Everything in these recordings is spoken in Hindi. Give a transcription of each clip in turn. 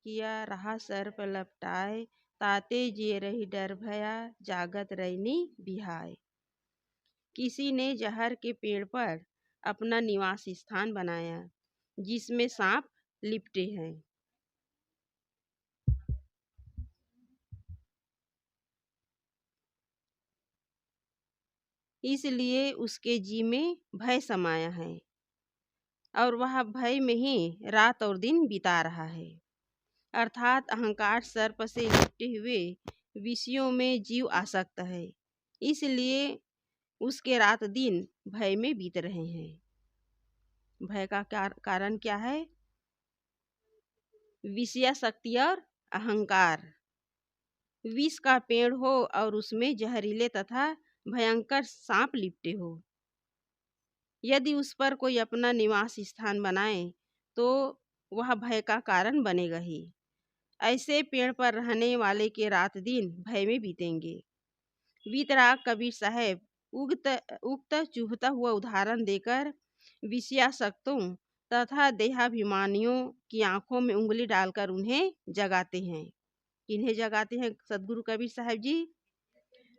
किया रहा सर्प लपटाए, ताते जे रही डर भया, जागत रैनी बिहाय। किसी ने जहर के पेड़ पर अपना निवास स्थान बनाया, जिसमें सांप लिपटे हैं। इसलिए उसके जी में भय समाया है और वह भय में ही रात और दिन बिता रहा है। अर्थात अहंकार सर्प से लिपटे हुए विषयों में जीव आसक्त है, इसलिए उसके रात दिन भय में बीत रहे हैं। भय का कारण क्या है? विषयासक्ति और अहंकार। विष का पेड़ हो और उसमें जहरीले तथा भयंकर सांप लिपटे हो, यदि उस पर कोई अपना निवास स्थान बनाए तो वह भय का कारण बनेगा ही। ऐसे पेड़ पर रहने वाले के रात दिन भय में बीतेंगे। वीतराग कबीर साहब उक्त चुभता हुआ उदाहरण देकर विषयासक्तों तथा देहाभिमानियों की आंखों में उंगली डालकर उन्हें जगाते हैं। किन्हें जगाते हैं सदगुरु कबीर साहब जी?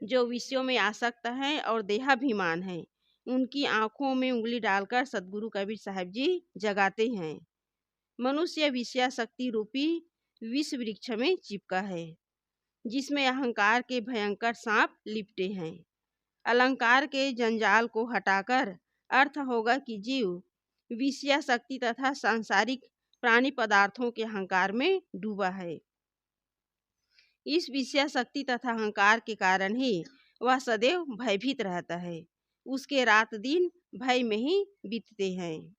जो विषयों में आसक्त हैं और देहाभिमान हैं, उनकी आंखों में उंगली डालकर सदगुरु कबीर साहब जी जगाते हैं। मनुष्य विषयासक्ति रूपी विष वृक्ष में चिपका है, जिसमें अहंकार के भयंकर सांप लिपटे हैं। अलंकार के जंजाल को हटाकर अर्थ होगा कि जीव विषयासक्ति तथा सांसारिक प्राणी पदार्थों के अहंकार में डूबा है। इस विषयासक्ति तथा अहंकार के कारण ही वह सदैव भयभीत रहता है। उसके रात दिन भय में ही बीतते हैं।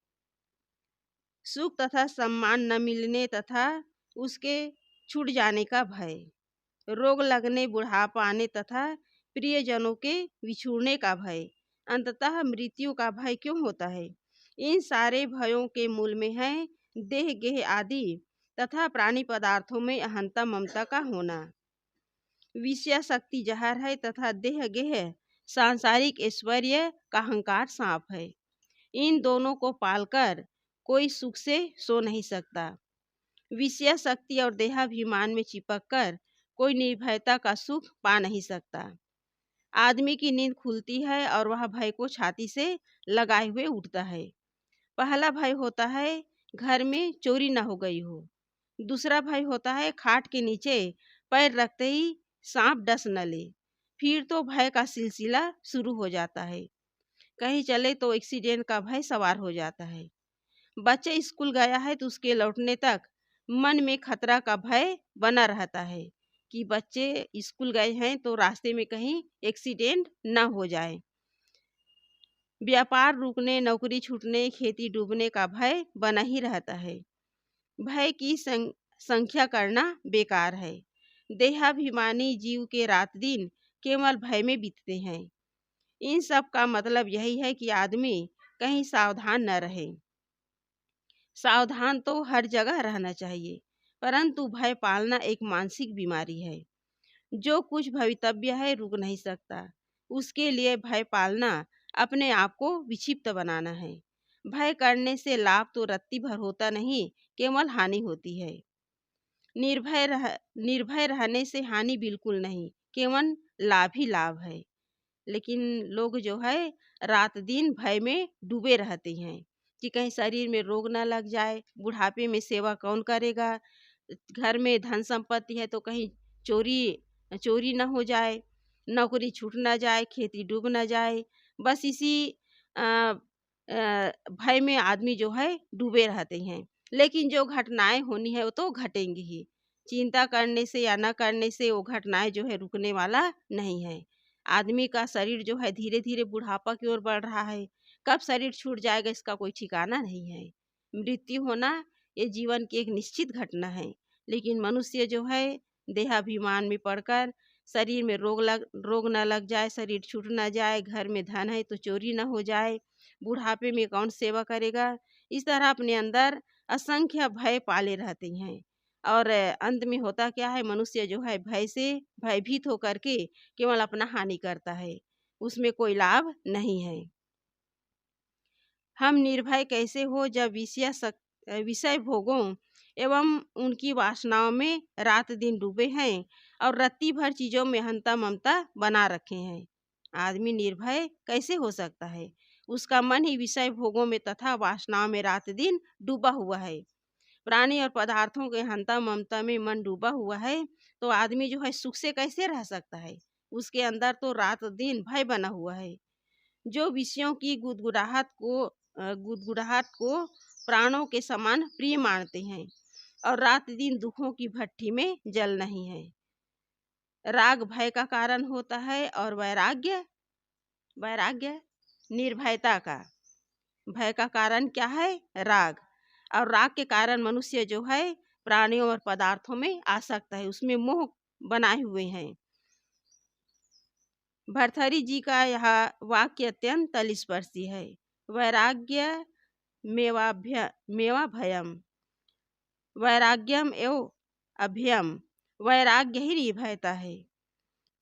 सुख तथा सम्मान न मिलने तथा उसके छूट जाने का भय, रोग लगने, बुढ़ापा आने तथा प्रियजनों के बिछुड़ने का भय, अंततः मृत्यु का भय क्यों होता है? इन सारे भयों के मूल में है देह गेह आदि तथा प्राणी पदार्थों में अहंता ममता का होना। विषयासक्ति जहर है तथा देह गेह सांसारिक ऐश्वर्य का अहंकार सांप है। इन दोनों को पालकर कोई सुख से सो नहीं सकता। विषयासक्ति और देहाभिमान में चिपक कर कोई निर्भयता का सुख पा नहीं सकता। आदमी की नींद खुलती है और वह भय को छाती से लगाए हुए उठता है। पहला भय होता है घर में चोरी न हो गई हो। दूसरा भय होता है खाट के नीचे पैर रखते ही सांप डस न ले। फिर तो भय का सिलसिला शुरू हो जाता है। कहीं चले तो एक्सीडेंट का भय सवार हो जाता है। बच्चे स्कूल गया है तो उसके लौटने तक मन में खतरा का भय बना रहता है कि बच्चे स्कूल गए हैं तो रास्ते में कहीं एक्सीडेंट न हो जाए। व्यापार रुकने, नौकरी छूटने, खेती डूबने का भय बना ही रहता है। भय की संख्या करना बेकार है। देहाभिमानी जीव के रात दिन केवल भय में बीतते हैं। इन सब का मतलब यही है कि आदमी कहीं सावधान न रहे। सावधान तो हर जगह रहना चाहिए, परंतु भय पालना एक मानसिक बीमारी है। जो कुछ भवितव्य है रुक नहीं सकता। उसके लिए भय पालना अपने आप को विक्षिप्त बनाना है। भय करने से लाभ तो रत्ती भर होता नहीं, केवल हानि होती है। निर्भय रहने से हानि बिल्कुल नहीं, केवल लाभ ही लाभ है। लेकिन लोग जो है रात दिन भय में डूबे रहते हैं कि कहीं शरीर में रोग ना लग जाए, बुढ़ापे में सेवा कौन करेगा, घर में धन संपत्ति है तो कहीं चोरी ना हो जाए, नौकरी छूट ना जाए, खेती डूब ना जाए। बस इसी भय में आदमी जो है डूबे रहते हैं। लेकिन जो घटनाएं होनी है वो तो घटेंगी ही। चिंता करने से या न करने से वो घटनाएं जो है रुकने वाला नहीं है। आदमी का शरीर जो है धीरे धीरे बुढ़ापा की ओर बढ़ रहा है। कब शरीर छूट जाएगा इसका कोई ठिकाना नहीं है। मृत्यु होना ये जीवन की एक निश्चित घटना है। लेकिन मनुष्य जो है देहाभिमान में पड़कर शरीर में रोग न लग जाए, शरीर छूट न जाए, घर में धन है तो चोरी न हो जाए, बुढ़ापे में कौन सेवा करेगा, इस तरह अपने अंदर असंख्य भय पाले रहते हैं। और अंत में होता क्या है, मनुष्य जो है भय से भयभीत होकर के केवल अपना हानि करता है, उसमें कोई लाभ नहीं है। हम निर्भय कैसे हो जब विषय भोगों एवं उनकी वासनाओं में रात दिन डूबे हैं और रत्ती भर चीज़ों में हंता ममता बना रखे हैं। आदमी निर्भय कैसे हो सकता है? उसका मन ही विषय भोगों में तथा वासनाओं में रात दिन डूबा हुआ है। प्राणी और पदार्थों के हंता ममता में मन डूबा हुआ है, तो आदमी जो है सुख से कैसे रह सकता है? उसके अंदर तो रात दिन भय बना हुआ है। जो विषयों की गुदगुदाहट को प्राणों के समान प्रिय मानते हैं और रात दिन दुखों की भट्ठी में जल नहीं है। राग भय का कारण होता है और वैराग्य वैराग्य निर्भयता का। भय का कारण क्या है? राग। और राग के कारण मनुष्य जो है प्राणियों और पदार्थों में आसक्त है, उसमें मोह बनाए हुए हैं। भर्तृहरि जी का यह वाक्य अत्यंत तलस्पर्शी है। वैराग्य मेवा भयम, वैराग्यम एवं अभयम। वैराग्य ही निर्भयता है।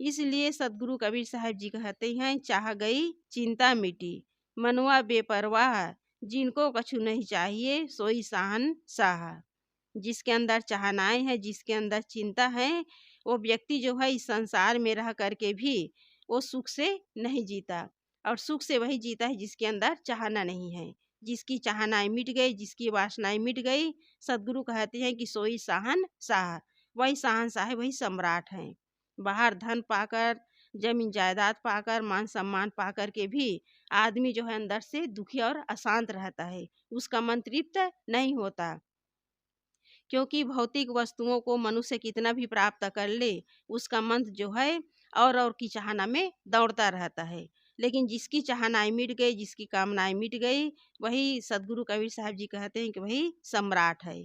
इसलिए सदगुरु कबीर साहब जी कहते हैं, चाह गई चिंता मिटी, मनुआ बेपरवाह, जिनको कछु नहीं चाहिए सोई साहन साहा। जिसके अंदर चाहनाएं हैं, जिसके अंदर चिंता है, वो व्यक्ति जो है इस संसार में रह करके भी वो सुख से नहीं जीता। और सुख से वही जीता है जिसके अंदर चाहना नहीं है। जिसकी चाहनाएं मिट गई, जिसकी वासनाएं मिट गई, सदगुरु कहते हैं कि सोई साहन शाह। वही शहंशाह है, वही सम्राट हैं। बाहर धन पाकर, जमीन जायदाद पाकर, मान सम्मान पाकर के भी आदमी जो है अंदर से दुखी और अशांत रहता है। उसका मन तृप्त नहीं होता, क्योंकि भौतिक वस्तुओं को मनुष्य कितना भी प्राप्त कर ले, उसका मन जो है और की चाहना में दौड़ता रहता है। लेकिन जिसकी चाहनाएं मिट गई, जिसकी कामनाएं मिट गई, वही सदगुरु कबीर साहब जी कहते हैं कि वही सम्राट है।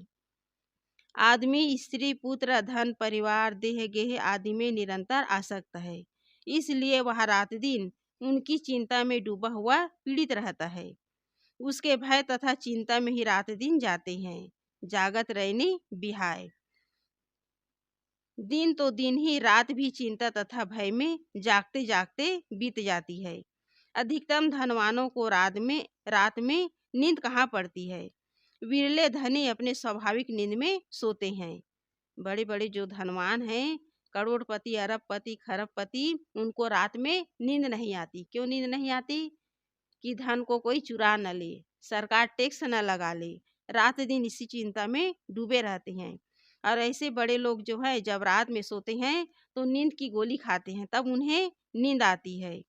आदमी स्त्री पुत्र धन परिवार देह गेह आदि में निरंतर आसक्त है, इसलिए वह रात दिन उनकी चिंता में डूबा हुआ पीड़ित रहता है। उसके भय तथा चिंता में ही रात दिन जाते हैं। जागत रहनी बिहाय। दिन तो दिन ही, रात भी चिंता तथा भय में जागते जागते बीत जाती है। अधिकतम धनवानों को रात में नींद कहाँ पड़ती है। विरले धनी अपने स्वाभाविक नींद में सोते हैं। बड़े बड़े जो धनवान हैं, करोड़पति अरबपति खरबपति, उनको रात में नींद नहीं आती। क्यों नींद नहीं आती? कि धन को कोई चुरा न ले, सरकार टैक्स न लगा ले। रात दिन इसी चिंता में डूबे रहते हैं। और ऐसे बड़े लोग जो है जब रात में सोते हैं तो नींद की गोली खाते हैं, तब उन्हें नींद आती है।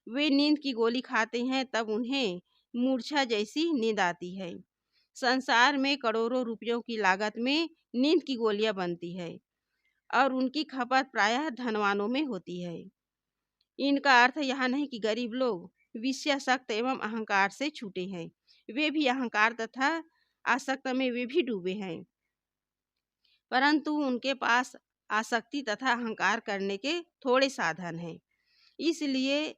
वे नींद की गोली खाते हैं तब उन्हें मूर्छा जैसी नींद आती है। संसार में करोड़ों रुपयों की लागत में नींद की गोलियां बनती है और उनकी खपत प्रायः धनवानों में होती है। इनका अर्थ यह नहीं कि गरीब लोग विषयासक्त एवं अहंकार से छूटे हैं। वे भी अहंकार तथा आसक्त में वे भी डूबे हैं, परंतु उनके पास आसक्ति तथा अहंकार करने के थोड़े साधन हैं। इसलिए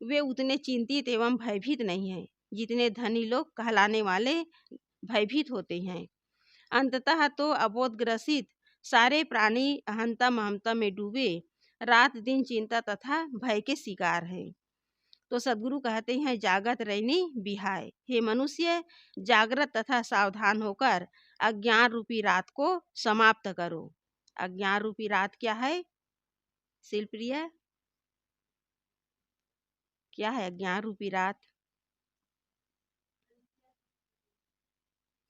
वे उतने चिंतित एवं भयभीत नहीं हैं जितने धनी लोग कहलाने वाले भयभीत होते हैं। अंततः तो अबोधग्रसित सारे प्राणी अहंता ममता में डूबे रात दिन चिंता तथा भय के शिकार हैं। तो सदगुरु कहते हैं, जागत रहनी बिहाय। हे मनुष्य, जागृत तथा सावधान होकर अज्ञान रूपी रात को समाप्त करो। अज्ञान रूपी रात क्या है शिलप्रिया? क्या है अज्ञान रूपी रात?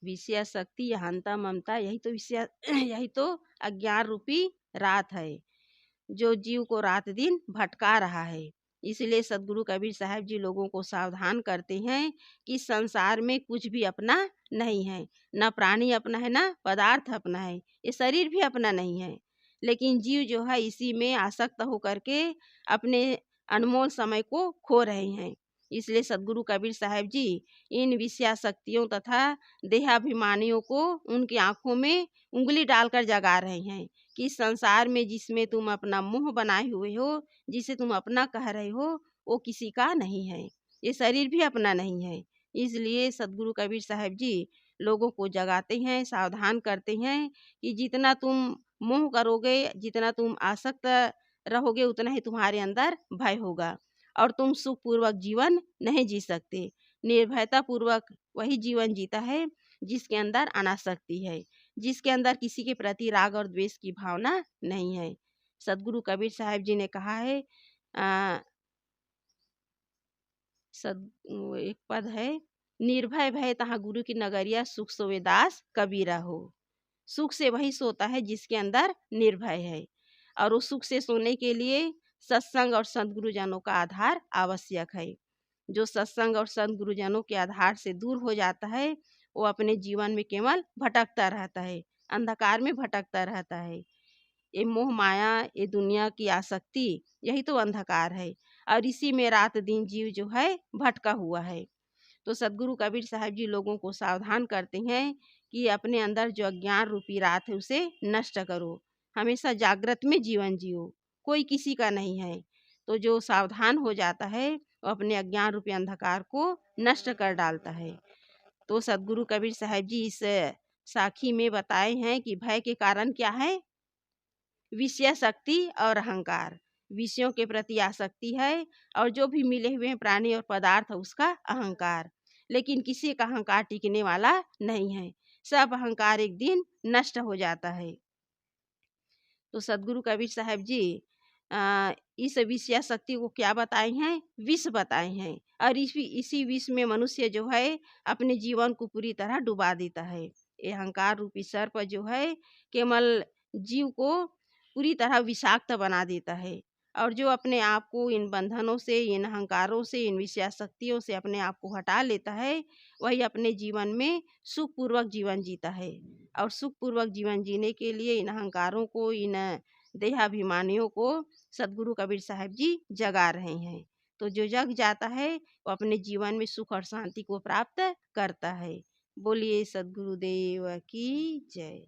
विषय शक्ति अहंता ममता, यही तो अज्ञान रूपी रात है जो जीव को रात दिन भटका रहा है। इसलिए सदगुरु कबीर साहब जी लोगों को सावधान करते हैं कि संसार में कुछ भी अपना नहीं है। न प्राणी अपना है, न पदार्थ अपना है, ये शरीर भी अपना नहीं है। लेकिन जीव जो है इसी में आसक्त होकर के अपने अनमोल समय को खो रहे हैं। इसलिए सदगुरु कबीर साहब जी इन विषयासक्तियों तथा देहाभिमानियों को उनकी आंखों में उंगली डालकर जगा रहे हैं कि संसार में जिसमें तुम अपना मुंह बनाए हुए हो, जिसे तुम अपना कह रहे हो, वो किसी का नहीं है। ये शरीर भी अपना नहीं है। इसलिए सदगुरु कबीर साहब जी लोगों को जगाते हैं, सावधान करते हैं कि जितना तुम मोह करोगे, जितना तुम आसक्त रहोगे, उतना ही तुम्हारे अंदर भय होगा और तुम सुखपूर्वक जीवन नहीं जी सकते। निर्भयता पूर्वक वही जीवन जीता है जिसके अंदर अनासक्ति है। जिसके अंदर किसी के प्रति राग और द्वेष की भावना नहीं है। सदगुरु कबीर साहब जी ने कहा है, अ, एक पद है, निर्भय भय तहाँ गुरु की नगरिया, सुख सोवे दास कबीरा हो। सुख से वही सोता है जिसके अंदर निर्भय है, और उस सुख से सोने के लिए सत्संग और संत गुरुजनों का आधार आवश्यक है। जो सत्संग और संत गुरुजनों के आधार से दूर हो जाता है, वो अपने जीवन में केवल भटकता रहता है, अंधकार में भटकता रहता है। ये मोह माया, ये दुनिया की आसक्ति, यही तो अंधकार है, और इसी में रात दिन जीव जो है भटका हुआ है। तो सदगुरु कबीर साहब जी लोगों को सावधान करते हैं कि अपने अंदर जो अज्ञान रूपी रात है उसे नष्ट करो, हमेशा जागृत में जीवन जियो, कोई किसी का नहीं है। तो जो सावधान हो जाता है वो अपने अज्ञान रूपी अंधकार को नष्ट कर डालता है। तो सदगुरु कबीर साहब जी इस साखी में बताए हैं कि भय के कारण क्या है, विषय शक्ति और अहंकार। विषयों के प्रति आसक्ति है, और जो भी मिले हुए हैं प्राणी और पदार्थ उसका अहंकार। लेकिन किसी का अहंकार टिकने वाला नहीं है, सब अहंकार एक दिन नष्ट हो जाता है। तो सदगुरु कबीर साहब जी इस विषय शक्ति को क्या बताए हैं, विष बताए हैं, और इसी विष में मनुष्य जो है अपने जीवन को पूरी तरह डुबा देता है। ये अहंकार रूपी सर्प जो है केवल जीव को पूरी तरह विषाक्त बना देता है, और जो अपने आप को इन बंधनों से, इन अहंकारों से, इन विषय शक्तियों से अपने आप को हटा लेता है, वही अपने जीवन में सुखपूर्वक जीवन जीता है। और सुखपूर्वक जीवन जीने के लिए इन अहंकारों को, इन देहाभिमानियों को सदगुरु कबीर साहब जी जगा रहे हैं। तो जो जग जाता है वो अपने जीवन में सुख और शांति को प्राप्त करता है। बोलिए सदगुरुदेव की जय।